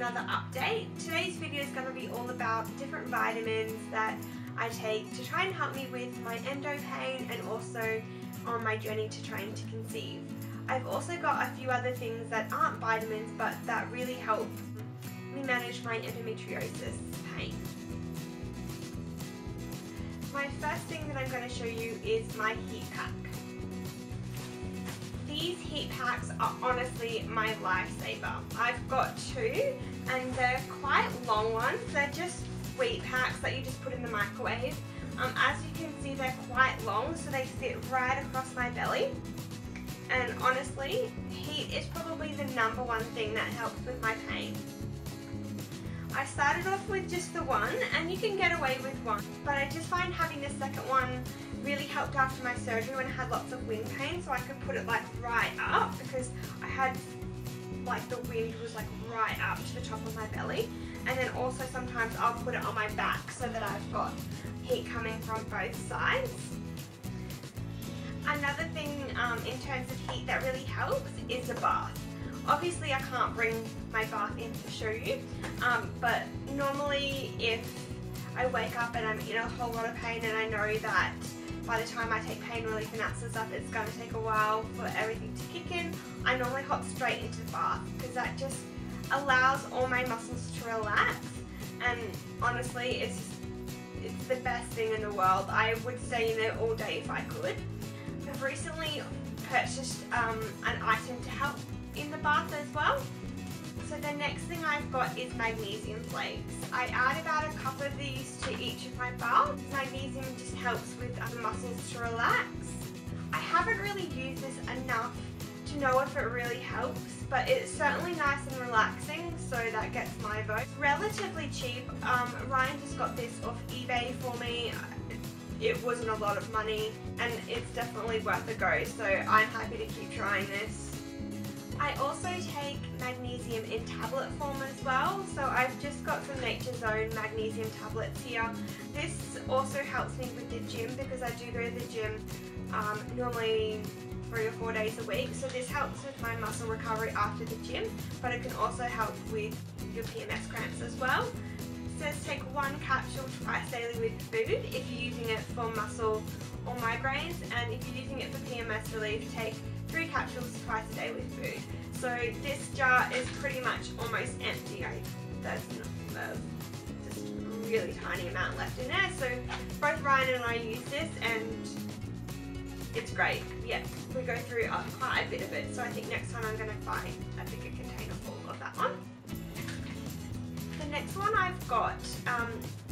another update. Today's video is going to be all about different vitamins that I take to try and help me with my endo pain and also on my journey to trying to conceive. I've also got a few other things that aren't vitamins but that really help me manage my endometriosis pain. My first thing that I'm going to show you is my heat pack. These heat packs are honestly my lifesaver. I've got two and they're quite long ones. They're just wheat packs that you just put in the microwave. As you can see, they're quite long, so they sit right across my belly. And honestly, heat is probably the number one thing that helps with my pain. I started off with just the one, and you can get away with one, but I just find having the second one really helped after my surgery when I had lots of wind pain, so I could put it like right up because I had like the wind was like right up to the top of my belly. And then also sometimes I'll put it on my back so that I've got heat coming from both sides. Another thing in terms of heat that really helps is a bath. Obviously I can't bring my bath in to show you, but normally if I wake up and I'm in a whole lot of pain and I know that by the time I take pain relief and that sort of stuff, it's going to take a while for everything to kick in, I normally hop straight into the bath because that just allows all my muscles to relax, and honestly it's the best thing in the world. I would stay in there all day if I could. I've recently purchased an item to help in the bath as well. So the next thing I've got is magnesium flakes. I add about a cup of these to each of my baths. Magnesium just helps with the muscles to relax. I haven't really used this enough to know if it really helps, but it's certainly nice and relaxing, so that gets my vote. Relatively cheap. Ryan just got this off eBay for me. It wasn't a lot of money and it's definitely worth a go, so I'm happy to keep trying this. I also take magnesium in tablet form as well, so I've just got some Nature's Own magnesium tablets here. This also helps me with the gym because I do go to the gym normally 3 or 4 days a week, so this helps with my muscle recovery after the gym, but it can also help with your PMS cramps as well. It says take 1 capsule twice daily with food if you're using it for muscle or migraines, and if you're using it for PMS relief, take 3 capsules twice a day with food. So this jar is pretty much almost empty. There's just a really tiny amount left in there. So both Ryan and I use this and it's great. Yeah, we go through quite a bit of it. So I think next time I'm going to buy a bigger container full of that one. The next one I've got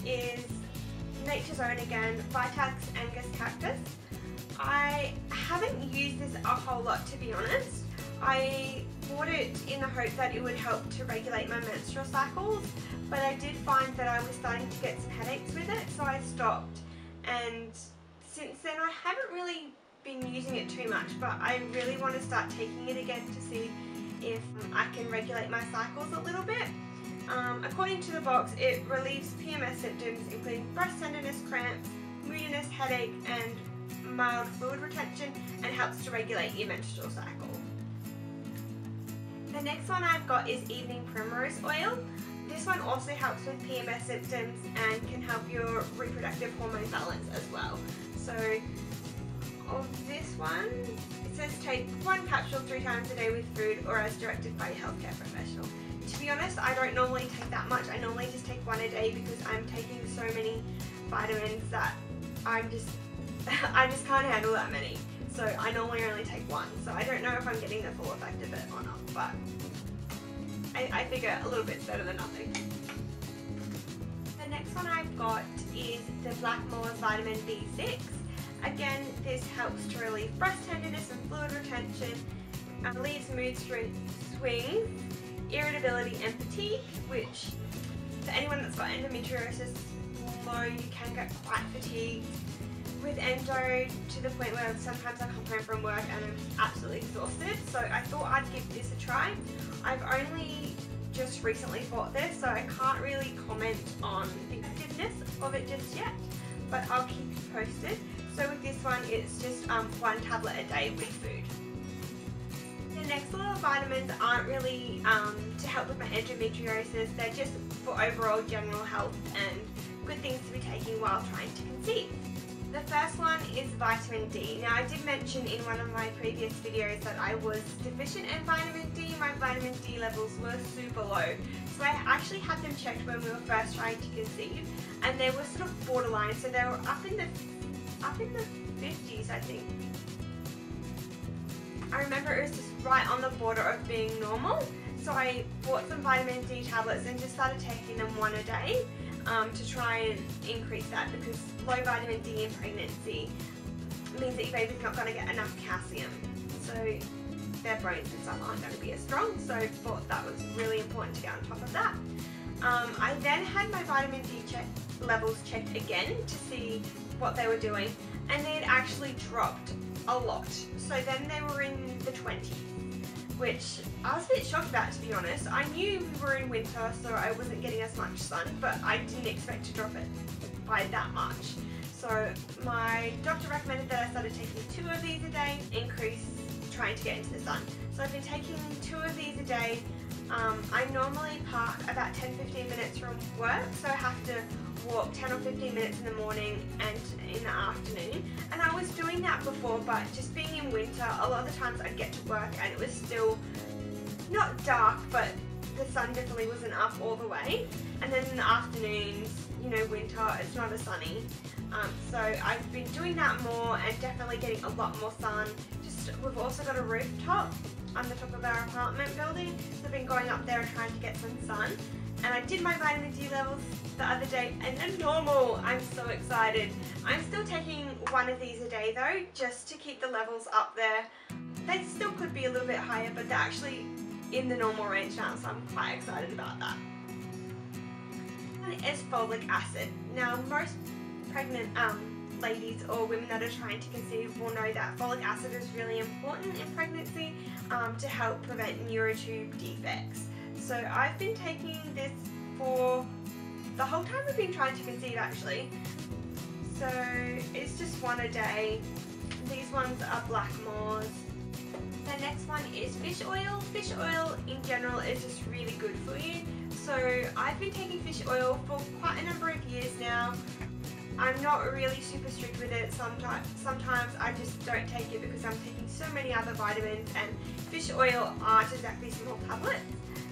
is Nature's Own again, Vitax Angus Cactus. I haven't used this a whole lot, to be honest. I bought it in the hope that it would help to regulate my menstrual cycles, but I did find that I was starting to get some headaches with it, so I stopped. And since then I haven't really been using it too much, but I really want to start taking it again to see if I can regulate my cycles a little bit. According to the box, it relieves PMS symptoms including breast tenderness, cramps, moodiness, headache, and mild fluid retention, and helps to regulate your menstrual cycle. The next one I've got is Evening Primrose Oil. This one also helps with PMS symptoms and can help your reproductive hormone balance as well. So of this one, it says take 1 capsule 3 times a day with food or as directed by your healthcare professional. To be honest, I don't normally take that much. I normally just take 1 a day because I'm taking so many vitamins that I just can't handle that many. So I normally only take 1. So I don't know if I'm getting the full effect of it or not, but I figure a little bit's better than nothing. The next one I've got is the Black Moors Vitamin B6. Again, this helps to relieve breast tenderness and fluid retention, relieves mood swings, irritability and fatigue, which for anyone that's got endometriosis will know you can get quite fatigued with endo to the point where sometimes I come home from work and I'm absolutely exhausted. So I thought I'd give this a try. I've only just recently bought this, so I can't really comment on the effectiveness of it just yet, but I'll keep you posted. So with this one, it's just 1 tablet a day with food. The next little vitamins aren't really to help with my endometriosis, they're just for overall general health and good things to be taking while trying to conceive. The first one is vitamin D. Now I did mention in one of my previous videos that I was deficient in vitamin D. My vitamin D levels were super low. So I actually had them checked when we were first trying to conceive, and they were sort of borderline, so they were up in the 50s, I think. I remember it was just right on the border of being normal. So I bought some vitamin D tablets and just started taking them one a day to try and increase that, because low vitamin D in pregnancy means that your baby's not going to get enough calcium. So their bones and stuff aren't going to be as strong. So I thought that was really important to get on top of that. I then had my vitamin D levels checked again to see what they were doing, and they had actually dropped a lot. So then they were in the 20s, which I was a bit shocked about, to be honest. I knew we were in winter, so I wasn't getting as much sun, but I didn't expect to drop it by that much. So my doctor recommended that I started taking 2 of these a day, increase trying to get into the sun. So I've been taking 2 of these a day. I normally park about 10-15 minutes from work, so I have to walk 10 or 15 minutes in the morning and in the afternoon. And I was doing that before, but just being in winter, a lot of the times I'd get to work and it was still not dark, but the sun definitely wasn't up all the way. And then in the afternoons, you know, winter, it's not as sunny. So I've been doing that more and definitely getting a lot more sun. We've also got a rooftop on the top of our apartment building, so I've been going up there and trying to get some sun. And I did my vitamin D levels the other day and they're normal. I'm so excited. I'm still taking 1 of these a day though, just to keep the levels up there. They still could be a little bit higher, but they're actually in the normal range now, so I'm quite excited about that. One is folic acid. Now most pregnant ladies or women that are trying to conceive will know that folic acid is really important in pregnancy to help prevent neurotube defects. So I've been taking this for the whole time we've been trying to conceive, actually. So it's just 1 a day. These ones are Blackmores. The next one is fish oil. Fish oil in general is just really good for you. So I've been taking fish oil for quite a number of years now. I'm not really super strict with it. Sometimes I just don't take it because I'm taking so many other vitamins, and fish oil aren't exactly small tablets.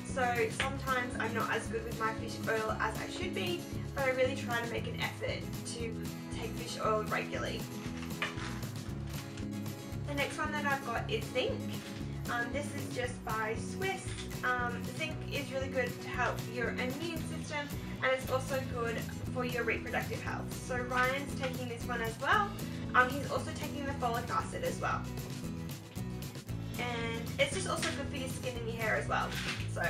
So sometimes I'm not as good with my fish oil as I should be, but I really try to make an effort to take fish oil regularly. The next one that I've got is Zinc. This is just by Swiss. Zinc is really good to help your immune system, and it's also good for your reproductive health. So Ryan's taking this one as well. He's also taking the folic acid as well. And it's just also good for your skin and your hair as well. So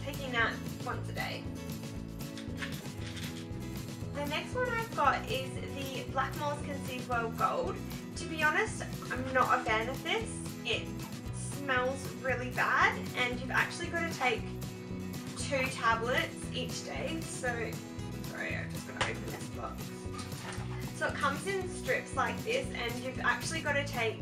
taking that once a day. The next one I've got is the Blackmores Conceive Well Gold. To be honest, I'm not a fan of this. It smells really bad, and you've actually got to take 2 tablets each day. So, sorry, I'm just going to open this box. So it comes in strips like this, and you've actually got to take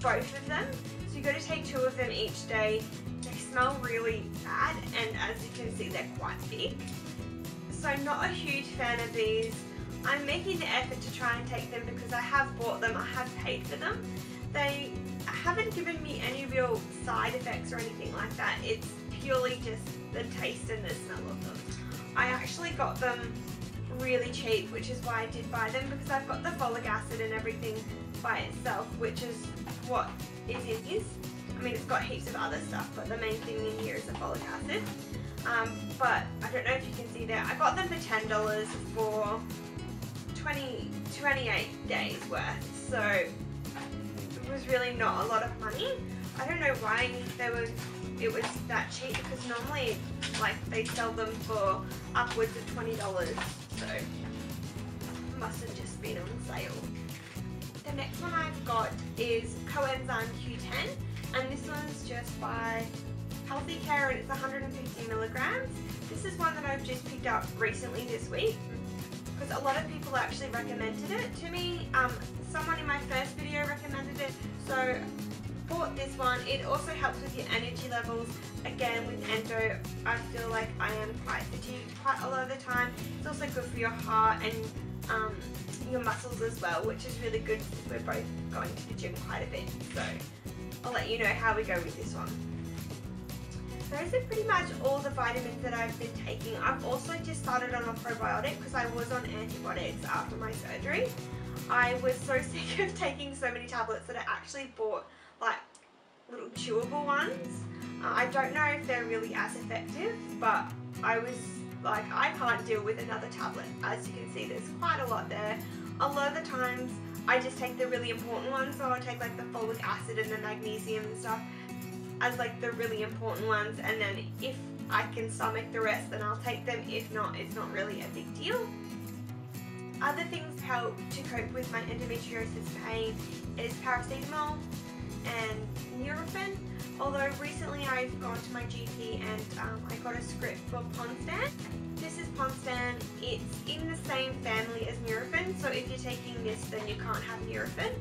both of them. So you've got to take 2 of them each day. They smell really bad, and as you can see, they're quite big. So I'm not a huge fan of these. I'm making the effort to try and take them because I have bought them, I have paid for them. They haven't given me any real side effects or anything like that. It's purely just the taste and the smell of them. I actually got them really cheap, which is why I did buy them, because I've got the folic acid and everything by itself, which is what is in this. I mean, it's got heaps of other stuff, but the main thing in here is the folic acid. But I don't know if you can see there, I got them for $10 for 28 days worth, so it was really not a lot of money. I don't know why it was that cheap, because normally like they sell them for upwards of $20, so it must have just been on sale. The next one I've got is Coenzyme Q10, and this one's just by Healthy Care, and it's 150 milligrams. This is one that I've just picked up recently this week, because a lot of people actually recommended it to me. Someone in my first video recommended it, so bought this this one. It also helps with your energy levels. Again, with endo, I feel like I am quite fatigued quite a lot of the time. It's also good for your heart and your muscles as well, which is really good because we're both going to the gym quite a bit. So I'll let you know how we go with this one. Those are pretty much all the vitamins that I've been taking. I've also just started on a probiotic because I was on antibiotics after my surgery. I was so sick of taking so many tablets that I actually bought like little chewable ones. I don't know if they're really as effective, but I was like, I can't deal with another tablet. As you can see, there's quite a lot there. A lot of the times I just take the really important ones, so I'll take like the folic acid and the magnesium and stuff as like the really important ones, and then if I can stomach the rest, then I'll take them. If not, it's not really a big deal. Other things help to cope with my endometriosis pain is paracetamol and Nurofen. Although recently I've gone to my GP and I got a script for Ponstan. This is Ponstan. It's in the same family as Nurofen, so if you're taking this, then you can't have Nurofen.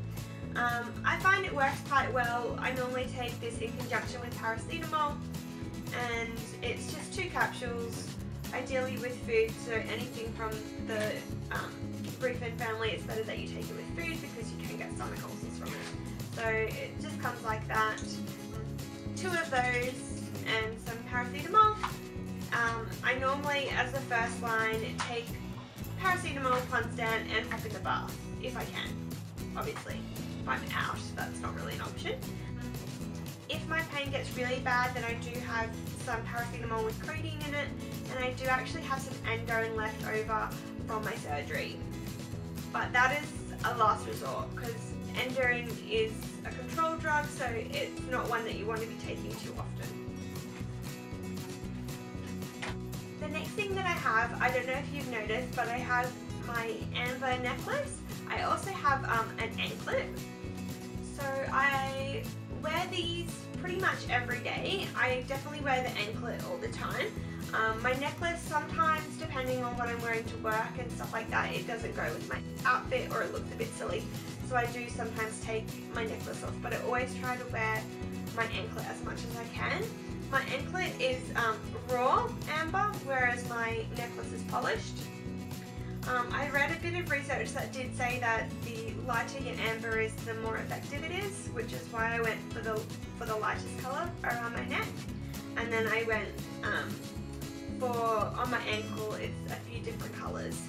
I find it works quite well. I normally take this in conjunction with paracetamol, and it's just 2 capsules, ideally with food, so anything from the Brufen family, it's better that you take it with food because you can get stomach ulcers from it. So it just comes like that. 2 of those and some paracetamol. I normally, as the first line, take paracetamol, Ponstan, and hop in the bath if I can. Obviously, if I'm out, that's not really an option. If my pain gets really bad, then I do have some paracetamol with codeine in it, and I do actually have some endone left over from my surgery. But that is a last resort because endone is a controlled drug, so it's not one that you want to be taking too often. The next thing that I have, I don't know if you've noticed, but I have my amber necklace. I also have an anklet. So I wear these pretty much every day. I definitely wear the anklet all the time. My necklace sometimes, depending on what I'm wearing to work and stuff like that, it doesn't go with my outfit or it looks a bit silly. So I do sometimes take my necklace off, but I always try to wear my anklet as much as I can. My anklet is raw amber, whereas my necklace is polished. I read a bit of research that did say that the lighter your amber is, the more effective it is, which is why I went for the lightest colour around my neck. And then I went on my ankle, it's a few different colours.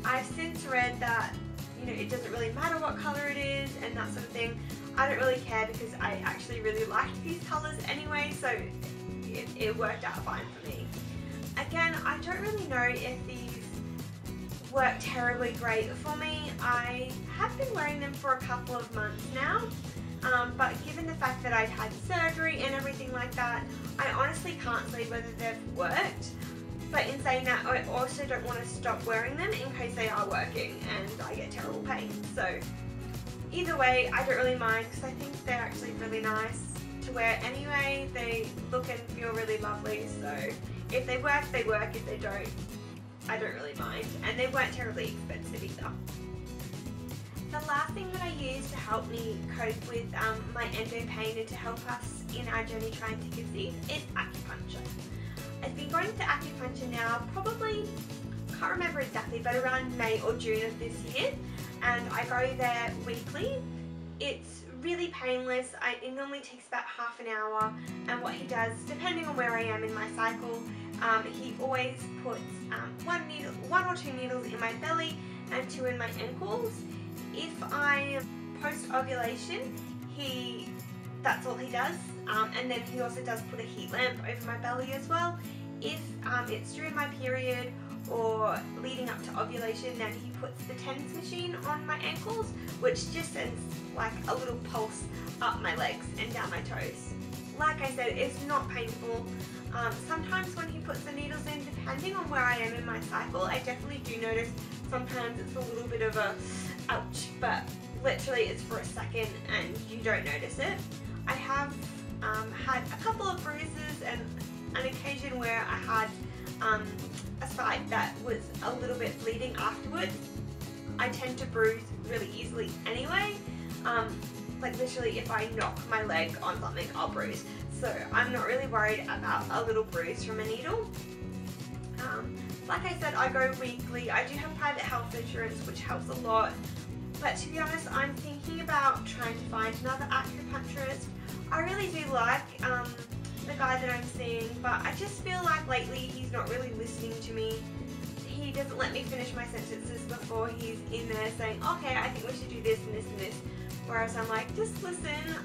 I've since read that, you know, it doesn't really matter what colour it is and that sort of thing. I don't really care because I actually really liked these colours anyway, so it worked out fine for me. Again, I don't really know if these work terribly great for me. I have been wearing them for a couple of months now, but given the fact that I've had surgery and everything like that, I honestly can't say whether they've worked. But in saying that, I also don't want to stop wearing them in case they are working and I get terrible pain. So either way, I don't really mind because I think they're actually really nice to wear anyway. They look and feel really lovely, so if they work, they work. If they don't, I don't really mind. And they weren't terribly expensive either. The last thing that I use to help me cope with my endo pain and to help us in our journey trying to conceive is acupuncture. I've been going to acupuncture now probably, can't remember exactly, but around May or June of this year, and I go there weekly. It's really painless. It normally takes about half an hour, and what he does, depending on where I am in my cycle, he always puts one or two needles in my belly and 2 in my ankles. If I post-ovulation, that's all he does, and then he also does put a heat lamp over my belly as well. If it's during my period or leading up to ovulation, then he puts the TENS machine on my ankles, which just sends like a little pulse up my legs and down my toes. Like I said, it's not painful. Sometimes when he puts the needles in, depending on where I am in my cycle, I definitely do notice sometimes it's a little bit of a ouch, but literally it's for a second and you don't notice it. I have had a couple of bruises and an occasion where I had a site that was a little bit bleeding afterwards. I tend to bruise really easily anyway, like literally if I knock my leg on something, I'll bruise. So I'm not really worried about a little bruise from a needle. Like I said, I go weekly. I do have private health insurance, which helps a lot. But to be honest, I'm thinking about trying to find another acupuncturist. I really do like the guy that I'm seeing, but I just feel like lately he's not really listening to me. He doesn't let me finish my sentences before he's in there saying, okay, I think we should do this and this and this. Whereas I'm like, just listen,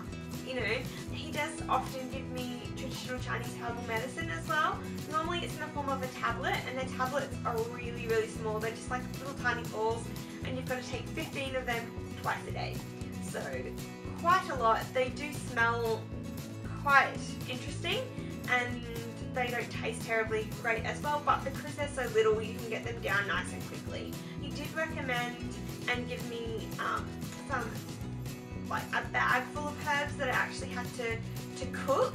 you know. He does often give me traditional Chinese herbal medicine as well. Normally it's in the form of a tablet, and the tablets are really, really small. They're just like little tiny balls, and you've got to take 15 of them twice a day. So quite a lot. They do smell quite interesting, and they don't taste terribly great as well, but because they're so little, you can get them down nice and quickly. He did recommend and give me some, like a bag full of herbs that I actually had to cook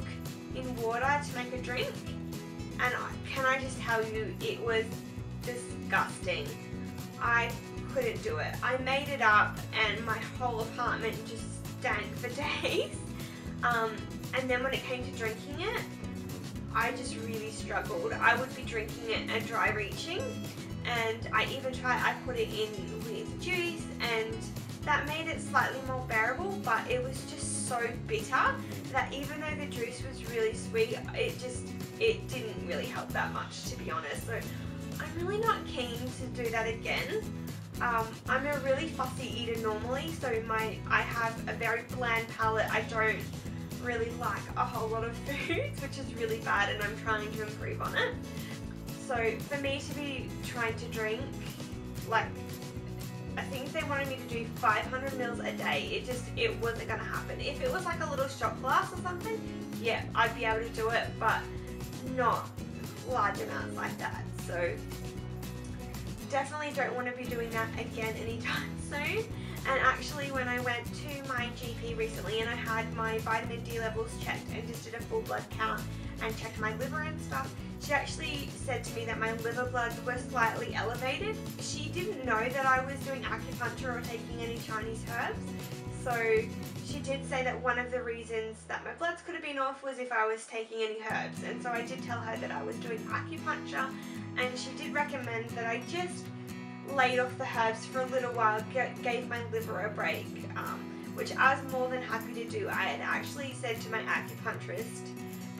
in water to make a drink, and can I just tell you, it was disgusting. I couldn't do it. I made it up and my whole apartment just stank for days. And then when it came to drinking it, I just really struggled. I would be drinking it and dry reaching, and I put it in with juice, and that made it slightly more bearable, but it was just so bitter that even though the juice was really sweet, it didn't really help that much, to be honest. So I'm really not keen to do that again. I'm a really fussy eater normally, so I have a very bland palate. I don't really like a whole lot of foods, which is really bad, and I'm trying to improve on it. So for me to be trying to drink, like, I think they wanted me to do 500 mils a day, it wasn't gonna happen. If it was like a little shot glass or something, yeah, I'd be able to do it, but not large amounts like that. So definitely don't want to be doing that again anytime soon. And actually, when I went to my GP recently and I had my vitamin D levels checked and just did a full blood count and checked my liver and stuff, she actually said to me that my liver bloods were slightly elevated. She didn't know that I was doing acupuncture or taking any Chinese herbs. So she did say that one of the reasons that my bloods could have been off was if I was taking any herbs. And so I did tell her that I was doing acupuncture, and she did recommend that I just laid off the herbs for a little while, gave my liver a break, which I was more than happy to do. I had actually said to my acupuncturist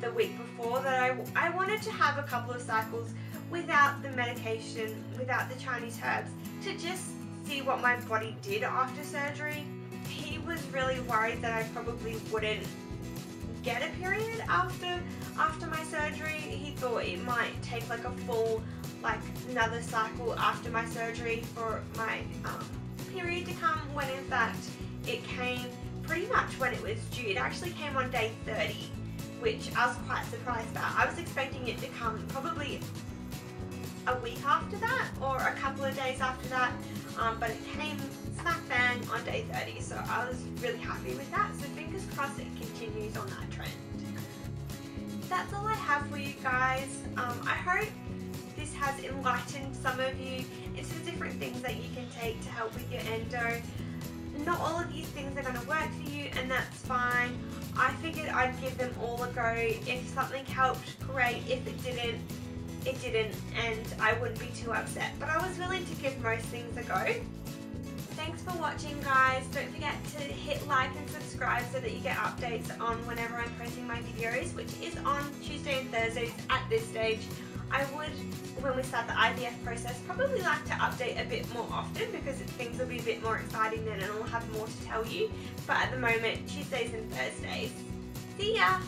the week before that I wanted to have a couple of cycles without the medication, without the Chinese herbs, to just see what my body did after surgery. He was really worried that I probably wouldn't get a period after my surgery. He thought it might take like a full, like another cycle after my surgery for my period to come, when in fact it came pretty much when it was due. It actually came on day 30, which I was quite surprised about. I was expecting it to come probably a week after that or a couple of days after that, but it came smack bang on day 30, so I was really happy with that. So fingers crossed it continues on that trend. That's all I have for you guys. I hope this has enlightened some of you into the different things that you can take to help with your endo. Not all of these things are going to work for you, and that's fine. I figured I'd give them all a go. If something helped, great. If it didn't, it didn't, and I wouldn't be too upset. But I was willing to give most things a go. Thanks for watching, guys. Don't forget to hit like and subscribe so that you get updates on whenever I'm posting my videos, which is on Tuesday and Thursdays at this stage. I would, when we start the IVF process, probably like to update a bit more often because things will be a bit more exciting then and I'll have more to tell you. But at the moment, Tuesdays and Thursdays. See ya!